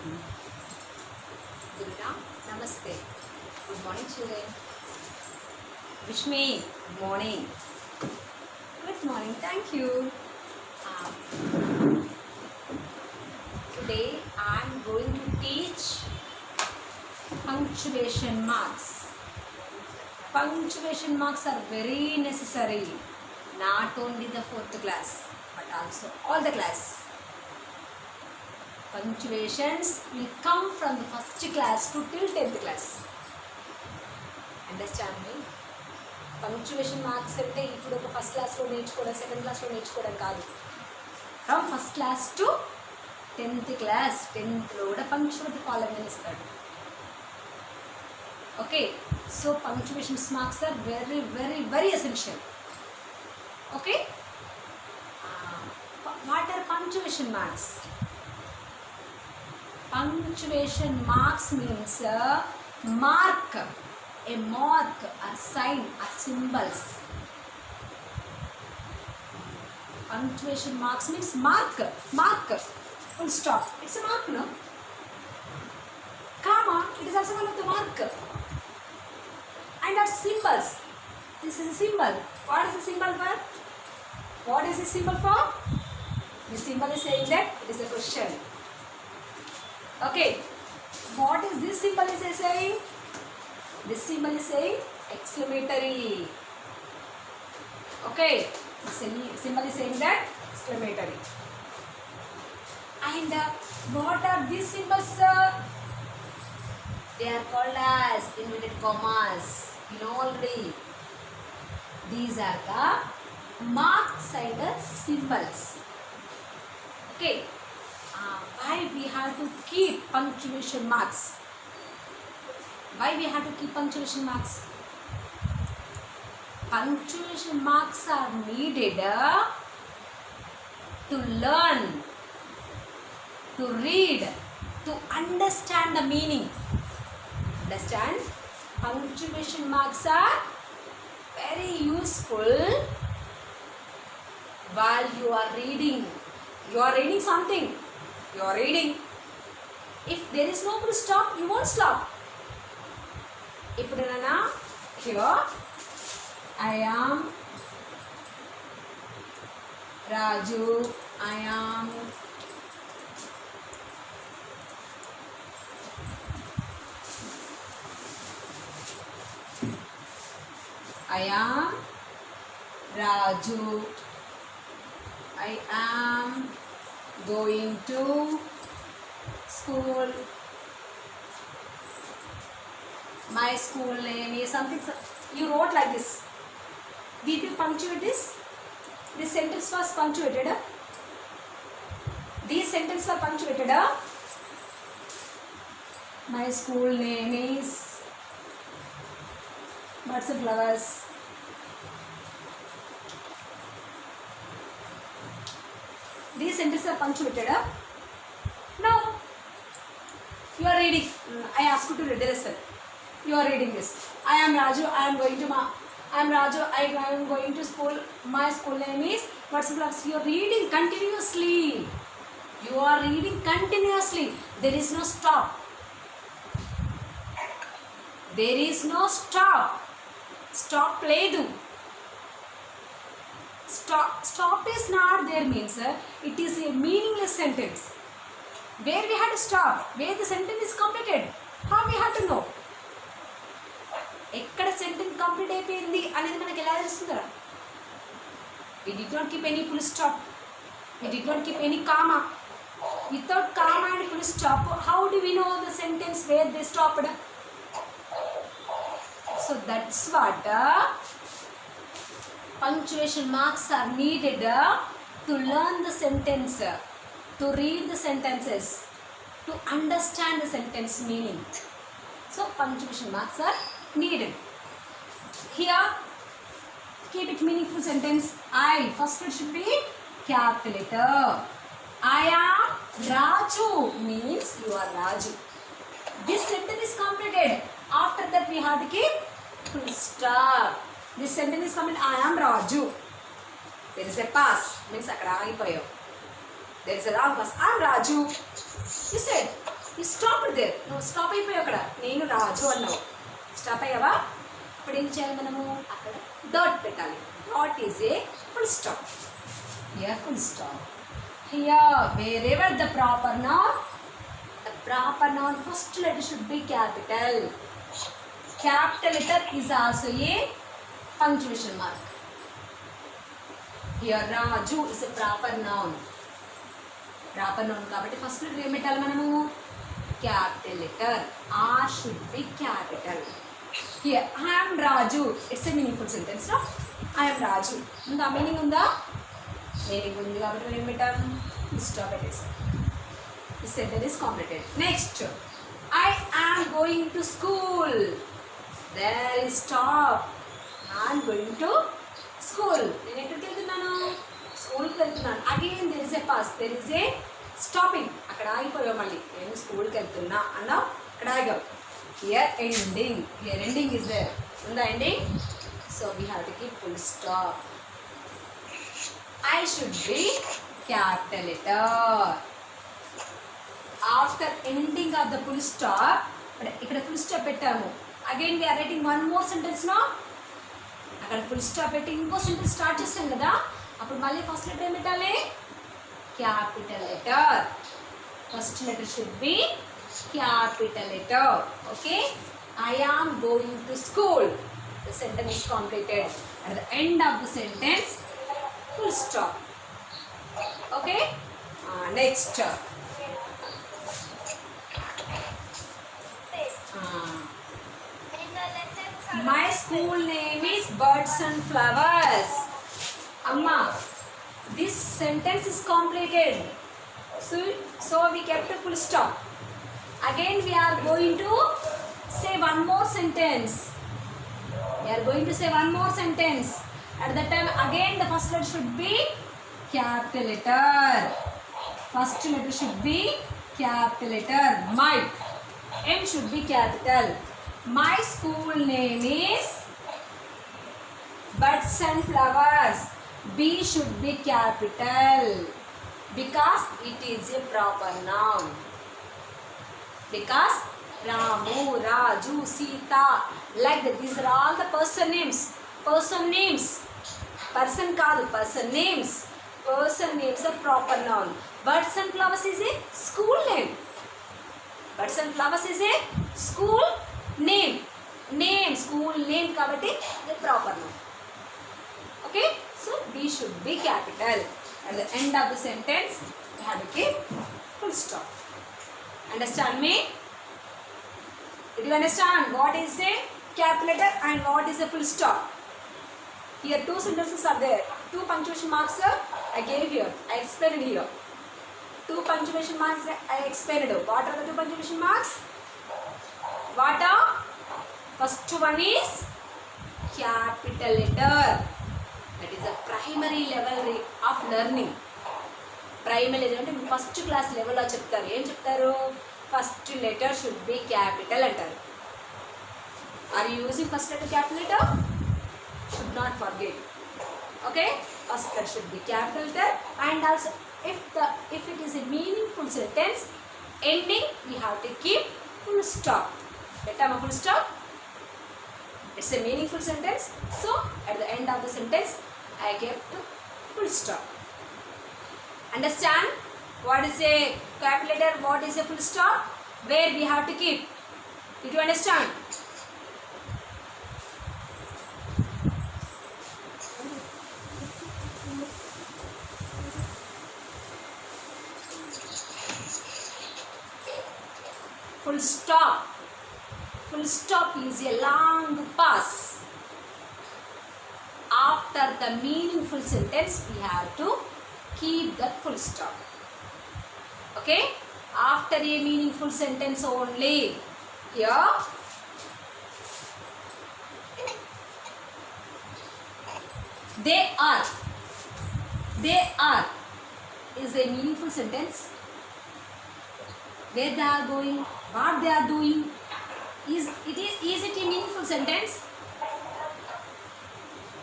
Gururam, Namaste. Good morning, children. Wish me good morning. Good morning, thank you. Today I am going to teach punctuation marks. Punctuation marks are very necessary, not only the 4th class, but also all the class. Punctuations will come from the 1st class to till 10th class. Understand me? Punctuation marks అంటే ఇప్పుడు ఒక first క్లాస్లో నేర్చుకోవడం, second క్లాస్లో నేర్చుకోవడం కాదు. From first class to 10th క్లాస్, 10thలో కూడా పంక్చువాలిటీ కాలం అని ఇస్తాడు. Okay, so punctuation marks are very very very essential. Okay, what are punctuation marks? Punctuation marks means mark, a mark or sign or symbols. Punctuation marks means mark, full stop, it's a mark, no? Comma, it is also one of the mark. And that's symbols. This is a symbol. What is the symbol for? What is the symbol for? The symbol is saying that it is a question. Okay, what is this symbol is saying? This symbol is saying exclamatory. Okay, the symbol is saying that exclamatory. And what are these symbols? They are called as inverted commas. You know already. These are the marks and the symbols. Okay. Why we have to keep punctuation marks? Why we have to keep punctuation marks? Punctuation marks are needed to learn, to read, to understand the meaning. Understand? Punctuation marks are very useful while you are reading. You are reading something. You are reading. If there is no full stop, you won't stop. Ippudanana here I am Raju. I am Raju. I am going to school. My school name is something. You wrote like this. Did you punctuate this? This sentence was punctuated. These sentences were punctuated. My school name is Birds and Flowers. These sentences are punctuated. Now you are reading. I ask you to read the lesson. You are reading this. I am Raju. I am going to school. My school name is Birds and Flowers. You are reading continuously. You are reading continuously. There is no stop. There is no stop. Stop లేదు. Stop is not there means it is a meaningless sentence. Where we had to stop, where the sentence is completed, how we have to know. ఎక్కడ sentence complete అయిపోయింది అనేది మనకి ఎలా తెలుస్తుందా? We did not keep any full stop. We did not keep any comma. Without comma and full stop, how do we know the sentence where they stopped? So that's what punctuation marks are needed to learn the sentence, to read the sentences, to understand the sentence meaning. So punctuation marks are needed. Here, keep it meaningful sentence. I, first it should be capital letter. I am Raju means you are Raju. This sentence is completed. After that we have to keep full stop. This sentence is complete. I am Raju. There is a pass means akkada aagipoyav. There is a long pass. I am Raju. You said you stop there. నువ్వు stop అయిపోయావు అక్కడ. నేను రాజు అన్నావు, stop అయ్యావా? ఇప్పుడు ఏం చేయాలి మనము? అక్కడ డాట్ పెట్టాలి. Dot is a full stop. Here full stop. Here wherever the proper noun, the proper noun first letter should be capital. Capital letter is also a punctuation mark. Here Raju is a proper noun. Proper noun kabatti first letter em pettali manamu? Capital letter. R should be capital. Here I am Raju. It's a meaningful sentence, no? I am Raju. Unda meaning unda? Meaning undi kabatti em pettam? Stop it. This sentence is completed. Next, I am going to school. There is stop. I am going to school. నేను ఎక్కడికి వెళ్తున్నాను? స్కూల్కి వెళ్తున్నాను. Again there is a past. There is a stopping. అక్కడ ఆగిపోయావు మళ్ళీ. నేను స్కూల్కి వెళ్తున్నా అన్నావు, అక్కడ ఆగావు. Here ending. Here ending is there. ఉందా ending? So we have to keep full stop. I should be capital letter. After ending of the full stop, ఇక్కడ full stop పెట్టాము. Again we are writing one more sentence now. అక్కడ full stop పెట్టి ఇంకో sentence start చేస్తాం కదా, అప్పుడు మళ్ళీ first letter ఏం పెట్టాలి? Capital letter. First letter should be capital letter. Okay, I am going to school. The sentence is completed. At the end of the sentence, full stop. Okay, next. My school name is Birds and Flowers. Amma, this sentence is completed. So we kept a full stop. Again we are going to say one more sentence. We are going to say one more sentence. At that time again the first letter should be capital letter. First letter should be capital letter. My. M should be capital. My school name is Birds and Flowers. B should be capital because it is a proper noun. Because Ramu, Raju, Sita, like that. These are all the person names. Person names. Person kaadu, person names. Person names are proper noun. Birds and Flowers is a school name. Birds and Flowers is a school name. Name, school name kabatti the proper noun. Okay, so B should be capital. At the end of the sentence we have to keep full stop. Understand me? Did you understand what is a capital letter and what is a full stop? Here two sentences are there. Two punctuation marks I gave here. I explained here. Two punctuation marks I explained. What are the two punctuation marks? What are? First one is capital letter. That is a primary level of learning. Primary level అంటే first class లెవెల్లో చెప్తారు. ఏం చెప్తారు? First letter should be capital అంటారు. Are you using first letter capital letter? Should not forget. Okay, first letter should be capital letter. And also if it is a meaningful sentence, ending we have to keep full stop. Petama full stop. It's a meaningful sentence, so at the end of the sentence I kept full stop. Understand what is a capital letter, what is a full stop, where we have to keep? Did you understand? Full stop. Full stop is a long pause. After the meaningful sentence, we have to keep that full stop. Okay? After a meaningful sentence only. Here, they are is a meaningful sentence. Where they are going, what they are doing, is it a meaningful sentence?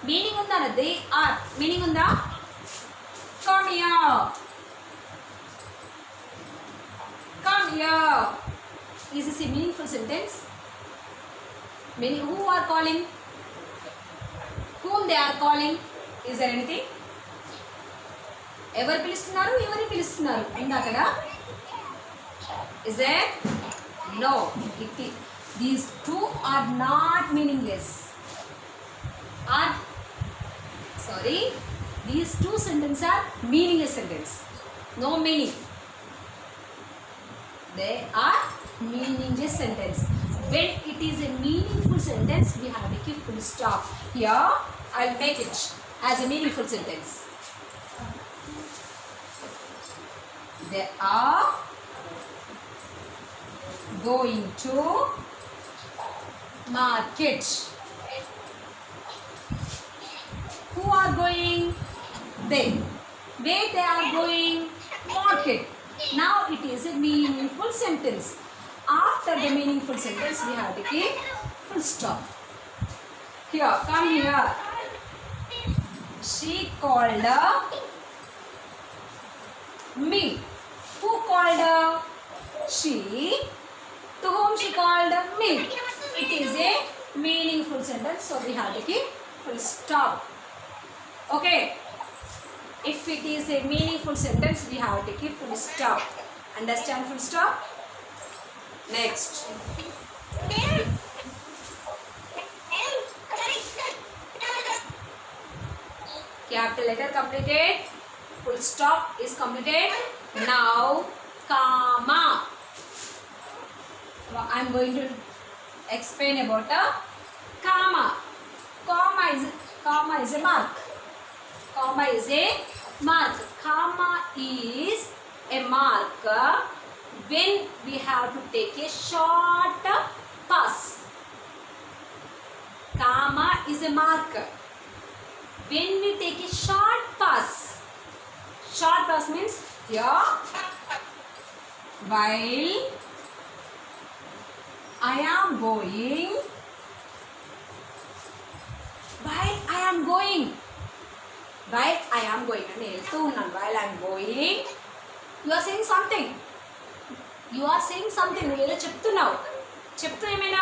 Meaning unda? They are meaning unda? Come here, come here, is this a meaningful sentence? Many who are calling? Whom they are calling? Is there anything? ఎవరు పిలుస్తున్నారు, ఎవరిని పిలుస్తున్నారు ఇందాకడ? Is there? No. These two are not meaningless. These two sentences are meaningless sentence. No meaning. They are meaningless sentence. When it is a meaningful sentence, we have to keep full stop. Here, I'll make it as a meaningful sentence. They are going to market. Who are going? They. Where they are going? Market. Now it is a meaningful sentence. After the meaningful sentence, we have to keep full stop. Here, come here. She called me. Who called her? She. To whom she called? Me. It is a meaningful sentence, so we have to keep full stop. Okay. If it is a meaningful sentence, we have to keep full stop. Understand full stop? Next. Capital letter completed. Full stop is completed. Now, comma. I am going to explain about a comma. Comma is a mark. Comma is a mark. Comma is a mark when we have to take a short pass. Comma is a mark when we take a short pass. Short pass means here, while I am going, while I am going అని వెళ్తూ ఉన్నాను. While I am going, you are saying something. నువ్వు ఏదో చెప్తున్నావు. చెప్తూ ఏమైనా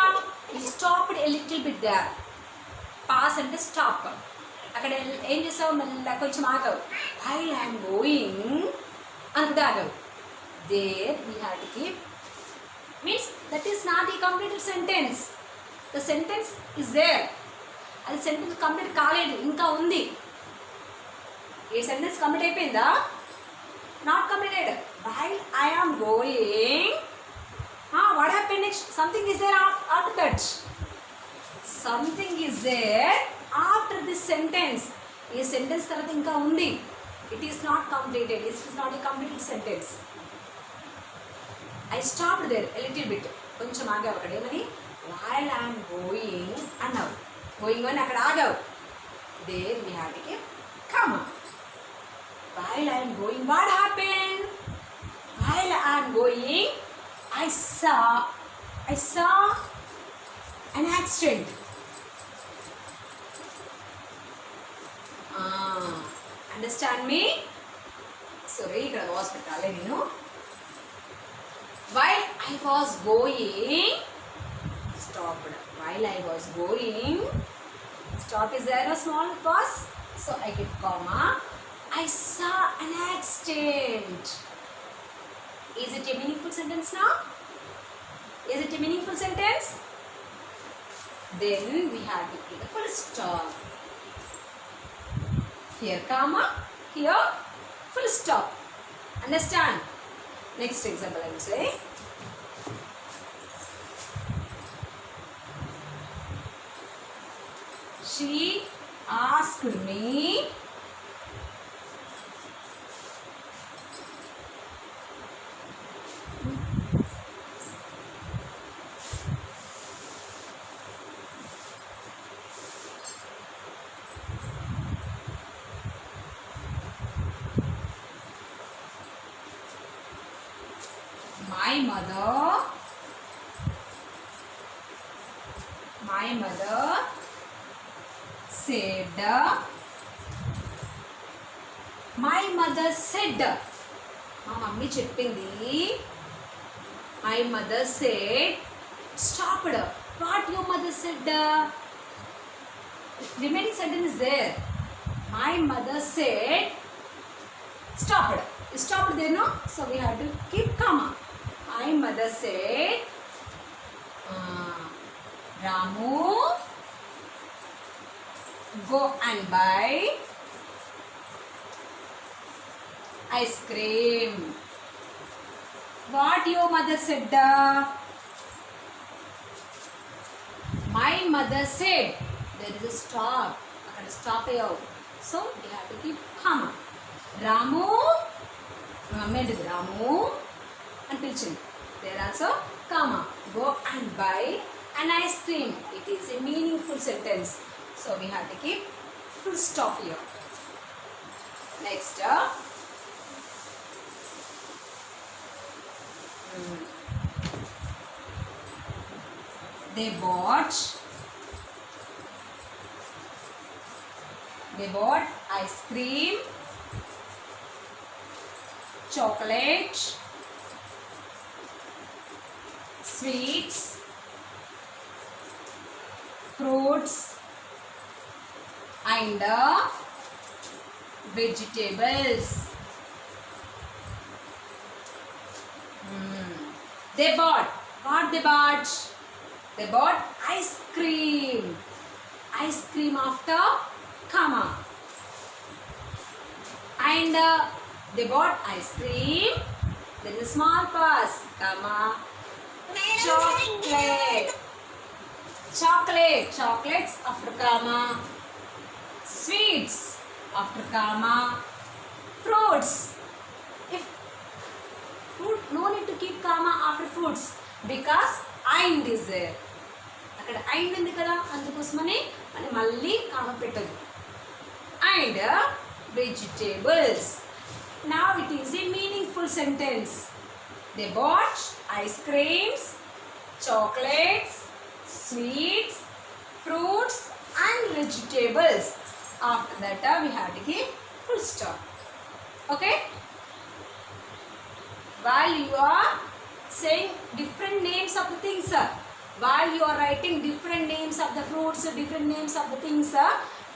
you stopped a little bit there. Pass అంటే stop. అక్కడ ఏం చేసావు, మళ్ళీ కొంచెం ఆగావు. While I am going అనుకుంటే ఆగావు. There we have to keep, means that is not a completed sentence. The sentence is there. అది సెంటెన్స్ కంప్లీట్ కాలేదు, ఇంకా ఉంది. ఈ సెంటెన్స్ కంప్లీట్ అయిపోయిందా? Not completed. While I am going, what happened next? Something is there after that. Something is there after this sentence. ఈ sentence తర్వాత ఇంకా ఉంది. It is not completed. It is not a completed sentence. I stopped there a little bit. కొంచెం ఆగావు. అక్కడ ఏమని? While I am going అన్నావు. Going on అక్కడ ఆగావు. There we have to keep comma. While I am going, what happened? While I am going, I saw an accident. Understand me? Sorry, ఇక్కడ was పెట్టాలి నేను. While I was going, stopped. While I was going, stop is there a small pause? So I get comma. I saw an accident. Is it a meaningful sentence now? Is it a meaningful sentence? Then we have to put a full stop. Here comma, here full stop. Understand? Next example I will say. She asked me my mother said, my mother said, మా mummy చెప్పింది, My mother said, stopped. What your mother said? Remaining sentence is there. My mother said, stopped. Stopped there, no? So we have to keep comma. My mother said, Ramu, go and buy ice cream. What your mother said? My mother said. There is a stop. Akkada stop ayo. So we have to keep comma. Ramu, mummy and Ramu and pilchindi. There also comma. Go and buy an ice cream. It is a meaningful sentence. So we have to keep full stop here. Next. They bought ice cream, chocolate, sweets, fruits and vegetables. They bought. What they bought? They bought ice cream. Ice cream after comma. And they bought ice cream. There is a small pause. Comma. Chocolate. Chocolate. Chocolates after comma. Sweets after comma. Fruits. If fruit, no need to keep comma after fruits because and is there. అక్కడ and ఉంది కదా అందుకోసమని మనం మళ్ళీ కామ పెట్టదు. And vegetables. Now it is a meaningful sentence. They bought ice creams, chocolates, sweets, fruits and vegetables. After that we have to give full stop. Okay? While you are saying different names of the things, while you are writing different names of the fruits, different names of the things,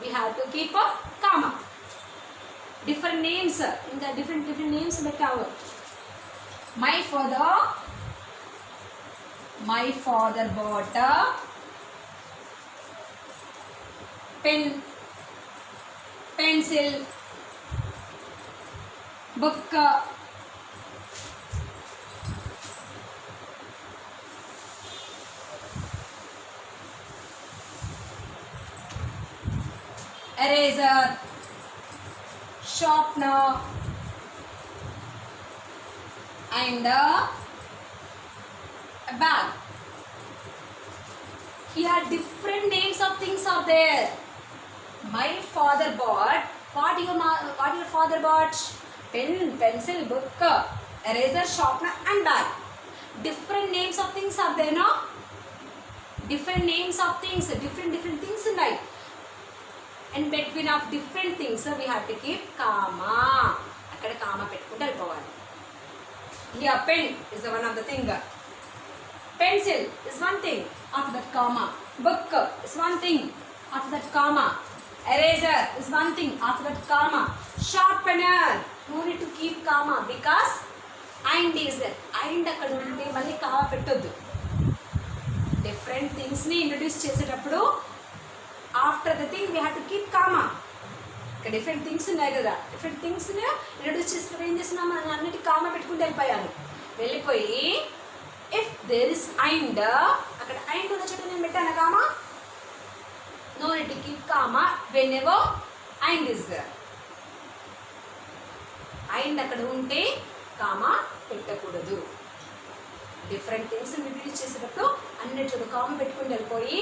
we have to keep a comma. Different names, in the different names betavu. My father bought a pen, pencil, book, eraser, sharpener and a bag. Here different names of things are there. My father bought. What your father bought? Pen, pencil, book, eraser, sharpener and bag. Different names of things are there, no? Different names of things, different things in life. And between of different things we have to keep comma. Akkada comma pettukunte vellipovali. Here pen is one of the thing. Pencil is one thing. After that comma. Book is one thing. After that comma. Eraser is one thing. After that comma. Sharpener. No need to keep comma because and is there. And akkada unte malli comma pettoddu. Different things ni introduce చేసేటప్పుడు after the thing we have to keep comma. Different things ఉన్నాయి కదా, different things ని introduce చేసినప్పుడు ఏం చేస్తున్నాం, మనం అన్నిటి comma పెట్టుకుంటూ వెళ్ళిపోయి if there is and, అక్కడ and ఉన్న చోట నేను పెట్టాను comma. No need to keep comma whenever and is there. and అక్కడ ఉంటే కామా పెట్టకూడదు. డిఫరెంట్ థింగ్స్ ఇంట్రడ్యూస్ చేసేటప్పుడు అన్ని చోట కామా పెట్టుకుంటూ వెళ్ళిపోయి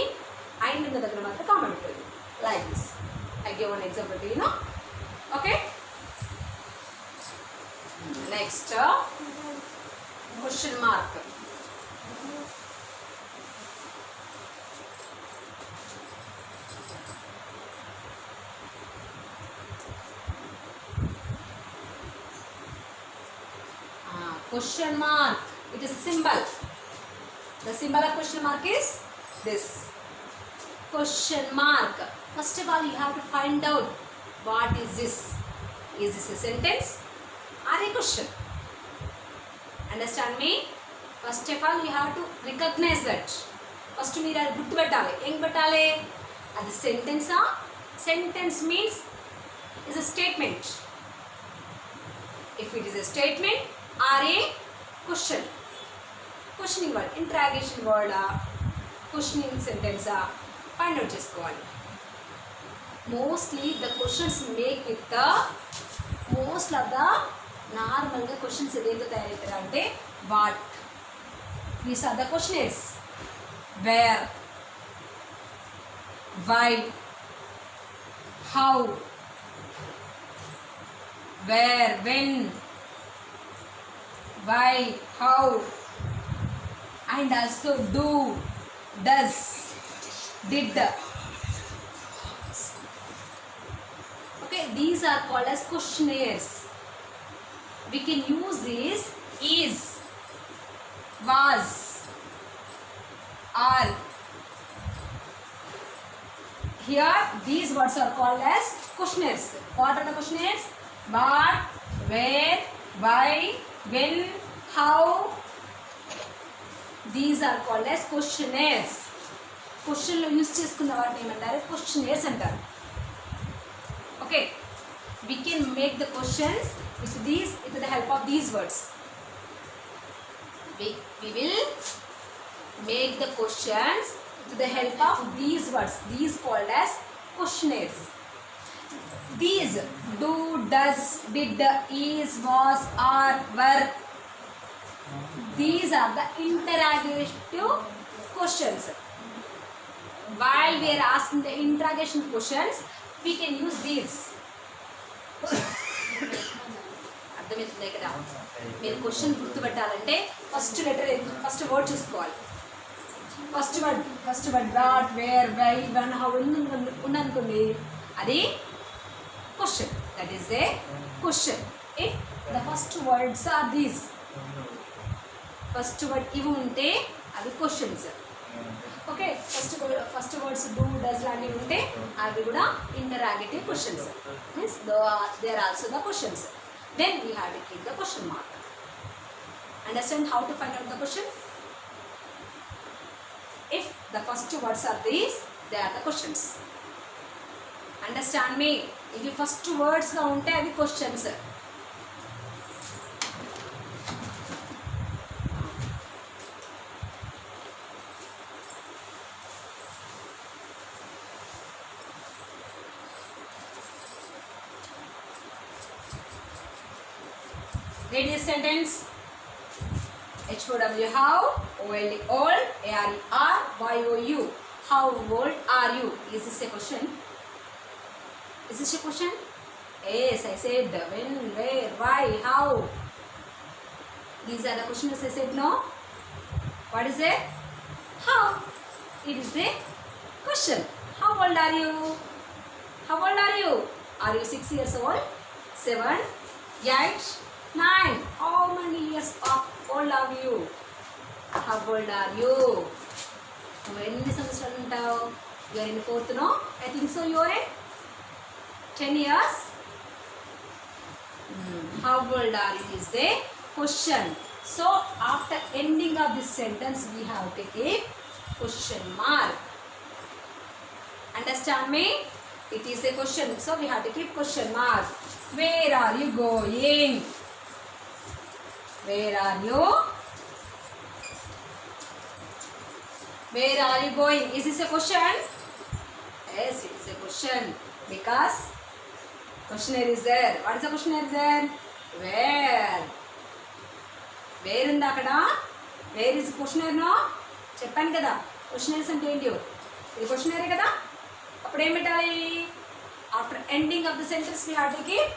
and in the దగ్గర మాత్రం కామా పెట్టాలి. Like this. I give one example to you know. Okay. Next, question mark. Question mark. It is a symbol. The symbol of question mark is this. Question mark. First of all, you have to find out what is this. Is this a sentence or a question? Understand me? First of all, you have to recognize that. First, మీరు అది గుర్తుపెట్టాలి. ఏం పెట్టాలి? అది సెంటెన్సా? Sentence means is a statement. If it is a statement or a question. Questioning word, interrogation word, questioning sentence, find out చేసుకోవాలి. Mostly the questions make with the most of the normal questions ఏదైతే తయారవుతారంటే what. These are the questions. Where, why, how, where, when, why, how, and also do, does, did. Okay, these are called as questionnaires. We can use this is, was, are. Here these words are called as questionnaires. What are the questionnaires? What, where, why, when, how. These are called as questionnaires. Question lo use cheskunna vaatni emantaru questionnaires antaru. Okay, we can make the questions with the help of these words. We will make the questions with the help of these words. These called as questionnaires. These do, does, did, is, was, are, were. These are the interrogative questions. While we are asking the interrogation questions, we can use these. అర్థమవుతుంది కదా? మీరు question గుర్తుపెట్టాలంటే first letter first word చూసుకోవాలి. First word what, where, why, when, how ఉందనుకోండి, అది question. That is a question. If the first words are these, first word ఇవి ఉంటే అవి questions. Okay, first words do, does లాంటివి ఉంటే అవి కూడా interrogative questions. Means they are also the questions. Then we have to keep the question mark. Understand how to find out the question? If the first words are these, they are the questions. Understand me? If the first words ga unte avi questions. Read this sentence. H-O-W, how, O-L-D, old, A-R-E-R, Y-O-U. How old are you? Is this a question? Is this a question? Yes, I said when, where, why, how. These are the questions I said, no? What is it? How. It is a question. How old are you? How old are you? Are you 6 years old? 7? 8? 9. How many years old are you? How old are you? నువ్వు ఎన్ని సంవత్సరాలు ఉంటావు? You are in 4th, no? I think so. You are in 10 years. How old are you is the question. So after ending of this sentence, we have to keep question mark. Understand me? It is a question, so we have to keep question mark. Where are you going? Where are you? Where are you going? Is this a question? Yes, it is a question because questionnaire is there. What is the questionnaire there? Where? Where in the akada? Where is the questionnaire, no? చెప్పాను కదా questionnaires అంటే ఏంటి? ఇది క్వశ్చనరే కదా. అప్పుడు ఏం పెట్టాలి? After ending of the sentence we have to keep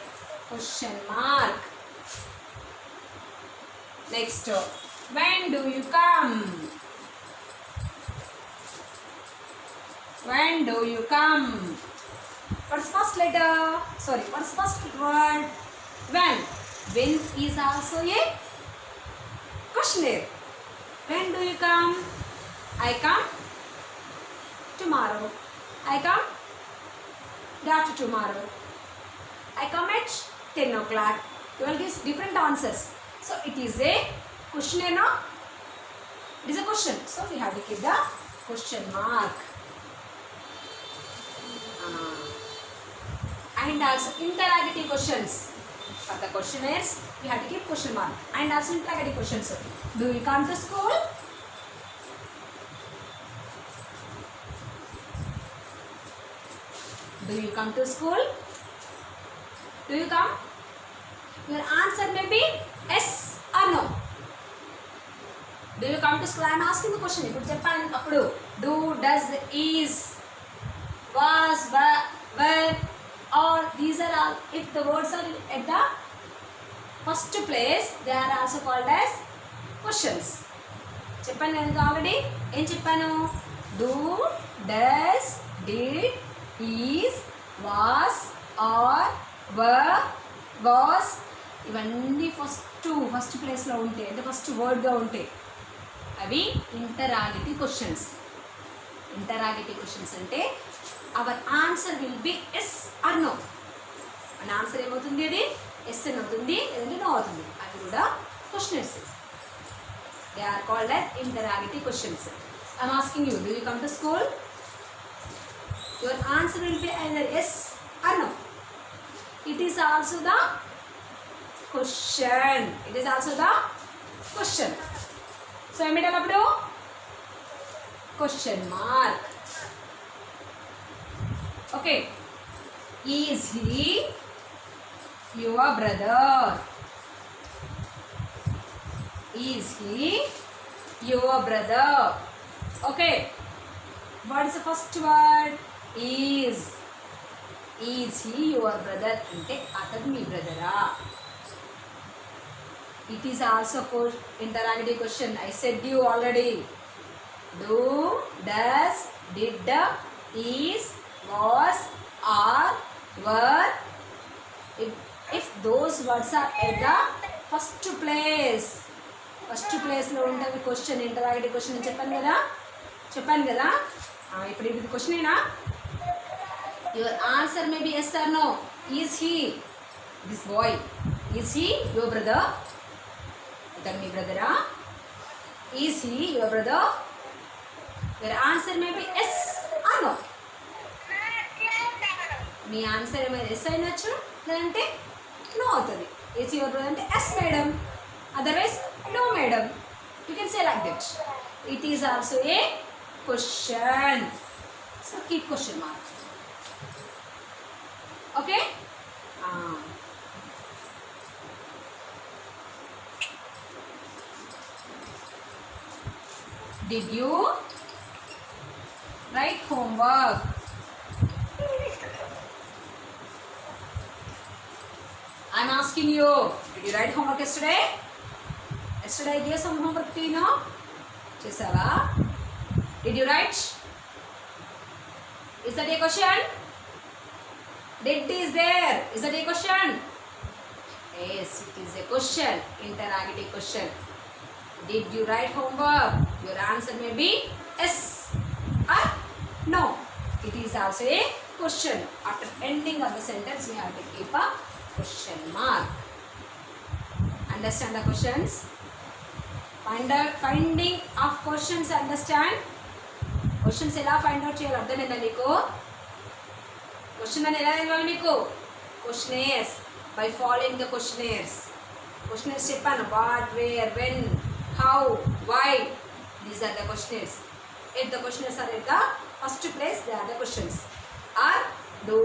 question mark. Next, when do you come? When do you come? What's first letter? Sorry, what's first word? When. When is also a questionnaire. When do you come? I come tomorrow. I come day after tomorrow. I come at 10 o'clock. You will give different answers. So it is a question, no? It is a question. So we have to keep the question mark. And also interrogative questions. For the questionnaires, we have to keep question mark. And also interrogative questions. Do you come to school? Do you come to school? Do you come? Your answer may be yes or no. Do you come to school? I am asking the question. If you do, does, is, was, were, or these are all. If the words are at the first place, they are also called as questions. చెప్పాను నేను already ఏం చెప్పాను? Do, does, did, is, was, or, were, was, ఇవన్నీ first ప్లేస్లో ఉంటాయి, అంటే first వర్డ్గా ఉంటాయి. అవి ఇంటరాగేటివ్ క్వశ్చన్స్. ఇంటరాగేటివ్ క్వశ్చన్స్ అంటే our answer will be yes or no. మన ఆన్సర్ ఏమవుతుంది? అది ఎస్ అని అవుతుంది, లేదంటే నో అవుతుంది. అవి కూడా questions. They are called as interrogative questions. I'm asking you, do you come to school? Your answer will be either yes or no. It is also the question. It is also the question. So, emiddle appudu question mark. Okay. Is he your brother? Is he your brother? Okay. What is the first word? Is. Is he your brother? అంటే అతను మీ బ్రదరా? It is also interrogative question. I said you already. Do, does, did, is, was, are, were. If those words are at the first place, లో ఉంటుంది question, interrogative question అని చెప్పాను కదా. ఇప్పుడు ఇది question ఏనా? Your answer may be yes or no. Is he, this boy, is he your brother? Itan mi brother? Is he your brother? Your answer may be yes or no. మీ answer ఏమైనా yes అయినచ్చు, లేదంటే no అవుతుంది. is he your brother అంటే yes madam, otherwise no madam. You can say like that. It is also a question. So keep question mark. Okay? Did you write homework? I'm asking you, did you write homework yesterday? Yesterday I gave some homework to you, no? Chesava? Did you write? Is that a question? Did is there. Is that a question? Yes, it is a question. Interrogative question. Did you write homework? Your answer may be yes or no. It is also a question. After ending of the sentence, we have to keep a question mark. Understand the questions? Finding of questions. Understand? Questions ఎలా find out చేయాలి అర్థమైందా మీకు? Question అని ఎలా ఇవ్వాలి మీకు? Questioners, by following the questioners. Questioners చెప్పాను, what, where, when, how, why. These are the questioners. If the questioners are at the first place, they are the questions. Or do,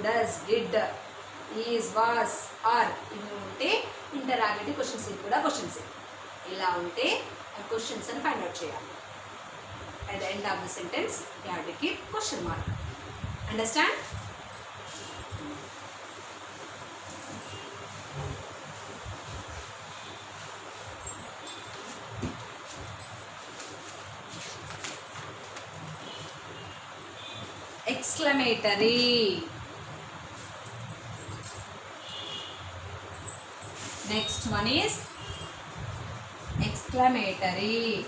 does, did, is, was, are. ఇవి ఉంటే interrogative questions. ఇవి కూడా questions. ఇలా ఉంటే questions అని find out చేయాలి. At the end of the sentence, you have to keep question mark. Understand? Exclamatory. Next one is exclamatory.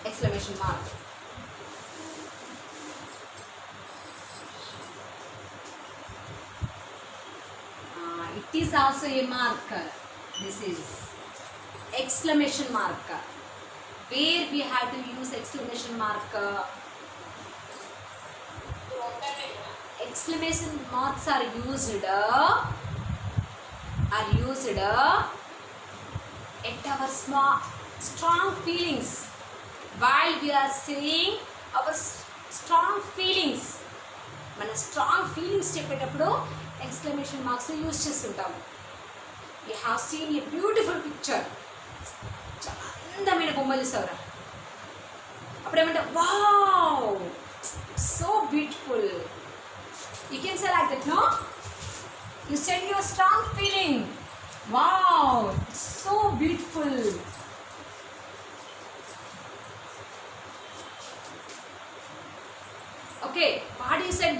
Exclamation mark. It is also a mark. This is exclamation mark. Where we have to use exclamation mark? Exclamation marks are used at our strong feelings. While we are saying our strong feelings, మన strong feelings చెప్పేటప్పుడు exclamation marks use చేస్తుంటాము. You have seen a beautiful picture, చాలా అందమైన బొమ్మలు చూసావురా, అప్పుడు ఏమంటే wow so beautiful. You can say like that, no? You send your strong feeling, wow so beautiful. Okay, what you said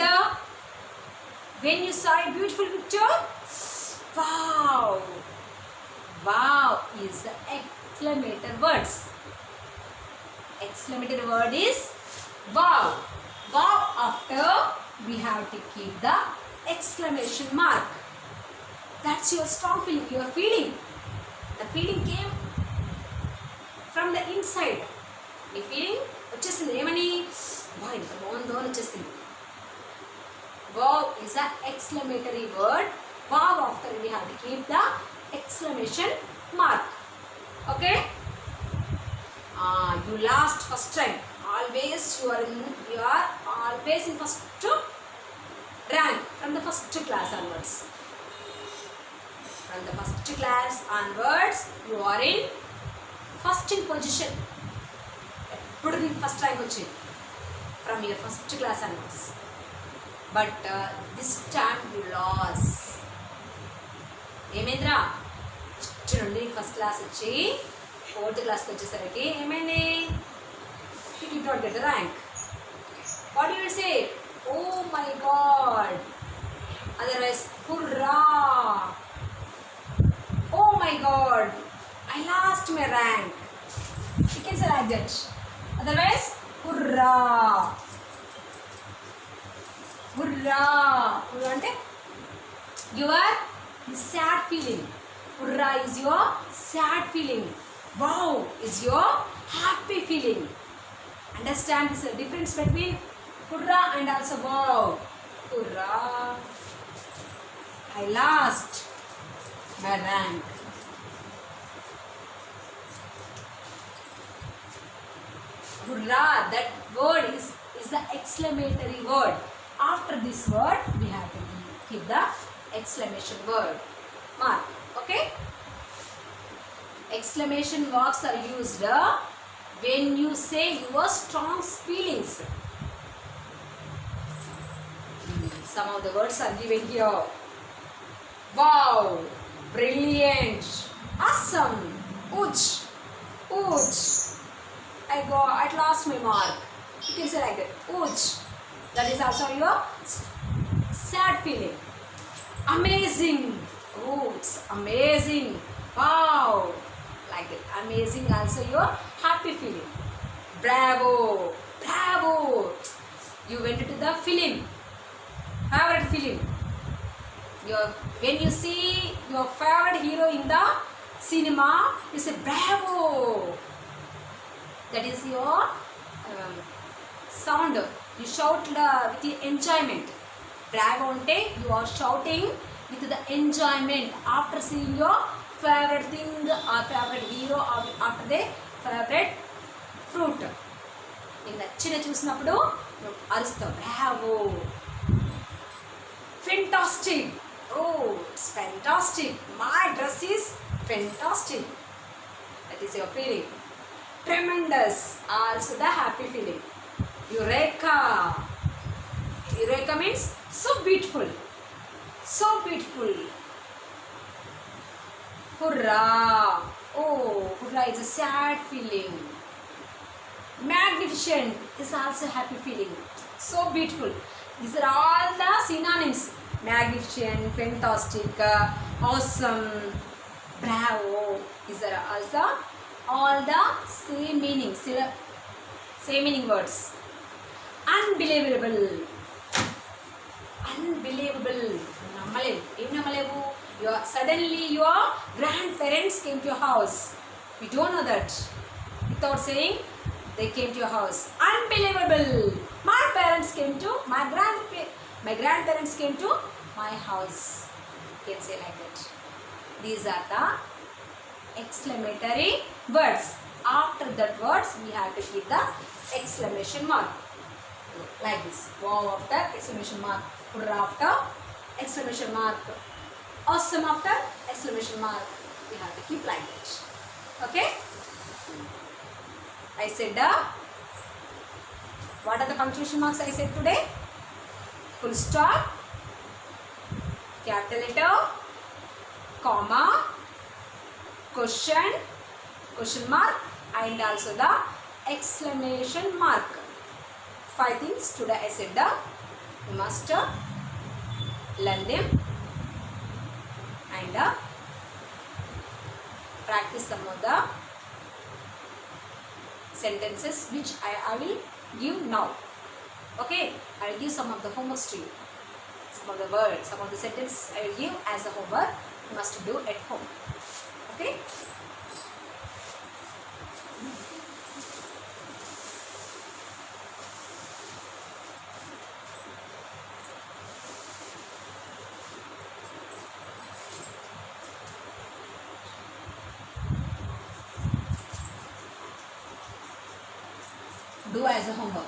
when you saw a beautiful picture? Wow! Wow is the exclamator words. Exclamator word is wow. Wow after we have to keep the exclamation mark. That's your strong feeling, your feeling. The feeling came from the inside. The feeling వచ్చేసింది, ఏమని? వా ఇంత బాగుందో అని వచ్చేసింది. Wow is an exclamatory word. Wow after we have to keep the exclamation mark. Okay? You lost first time. Always you are always in first rank from the first class onwards. From the first class onwards, you are in first in position. ఎప్పుడు నీకు first rank వచ్చింది from your first class onwards. But this time you lost. ఏమైందిరా? First నుండి నీకు first class వచ్చి fourth క్లాస్కి వచ్చేసరికి ఏమైంది? You did not get the rank. What you will say? Oh my god. Otherwise hurrah, oh my god I lost my rank. You can say like that. Otherwise, hurrah. Hurrah. Hurrah ante your sad feeling. Hurrah is your sad feeling. Wow is your happy feeling. Understand this difference between hurrah and also wow. Hurrah, I lost my rank. Hurrah, that word is the exclamatory word. After this word we have to keep the exclamation word mark. Okay? Exclamation marks are used when you say your strong feelings. Some of the words are given here. Wow, brilliant, awesome, ouch, ouch, I lost my mark. You can say like that, ouch. That is also your sad feeling. Amazing, oh it's amazing, wow, like that. Amazing also your happy feeling. Bravo, bravo, you went to the film, favorite film. When you see your favorite hero in the cinema, you say bravo. That is your sound. You shout with the enjoyment. Bravo ante you are shouting with the enjoyment after seeing your favorite thing or favorite hero or after the favorite fruit. నీకు నచ్చిన చూసినప్పుడు అరుస్తావు Bravo. Fantastic, oh it's fantastic, my dress is fantastic. That is your feeling. Tremendous, also the happy feeling. Eureka, eureka means so beautiful, so beautiful. Hurrah, oh hurrah is a sad feeling. Magnificent is also happy feeling, so beautiful. These are all the synonyms magnificent, fantastic, awesome, bravo. These are also all the same meaning, same meaning words. Unbelievable, unbelievable. Suddenly your grandparents came to your house. We don't know that. Without saying, they came to your house. Unbelievable. My grandparents came to my house. You can say like that. These are the exclamatory words. After that words, we have to keep the exclamation mark. Like this. Wow after exclamation mark. Put after exclamation mark. Awesome after exclamation mark. We have to keep like that. Okay? I said what are the punctuation marks I said today? Full stop, capital letter, comma, question mark, and also the exclamation mark. 5 things today I said you must learn them and practice some of the sentences which I will give now. Okay, I will give some of the homeworks to you. Some of the words, some of the sentences I will give as a homework. You must do at home. Okay. Do as a homework.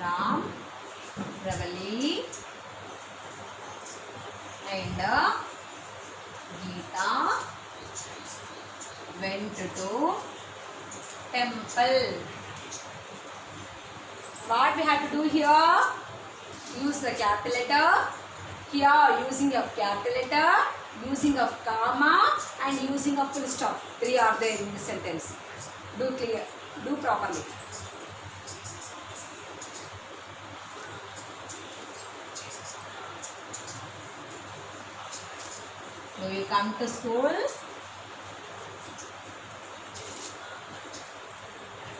Ram, Ravali, and Geeta went to temple. What we have to do here? Use the capital letter. Here using of capital letter, using of comma, and using of full stop. 3 are there in the sentence. Do clear. Do properly. Do you come to school?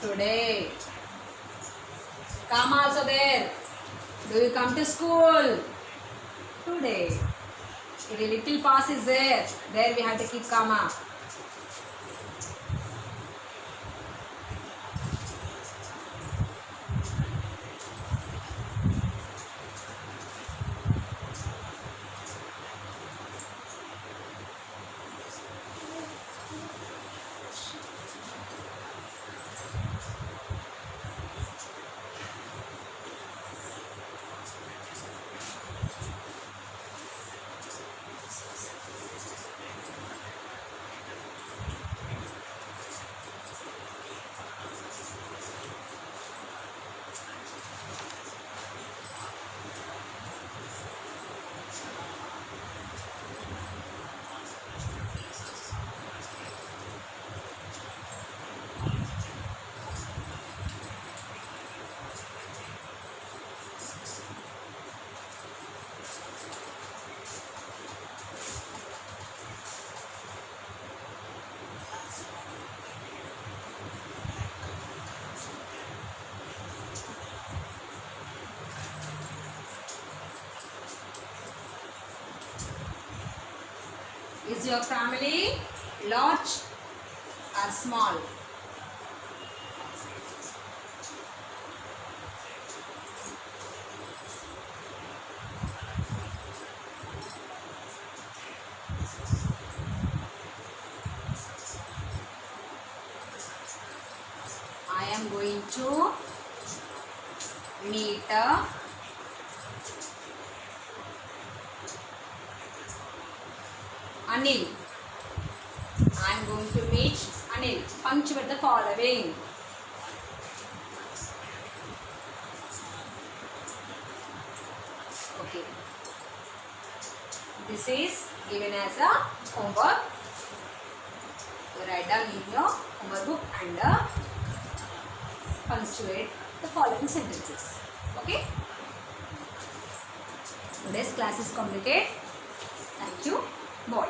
Today. Comma also there. Do you come to school? Today. If a little pass is there, there we have to keep comma. Is your family large or small? I am going to meet Anil. I am going to meet Anil, punctuate the following. Okay. This is given as a homework. You write down in your homework book and punctuate the following sentences. Okay. Today's class is completed. Thank you. Bye.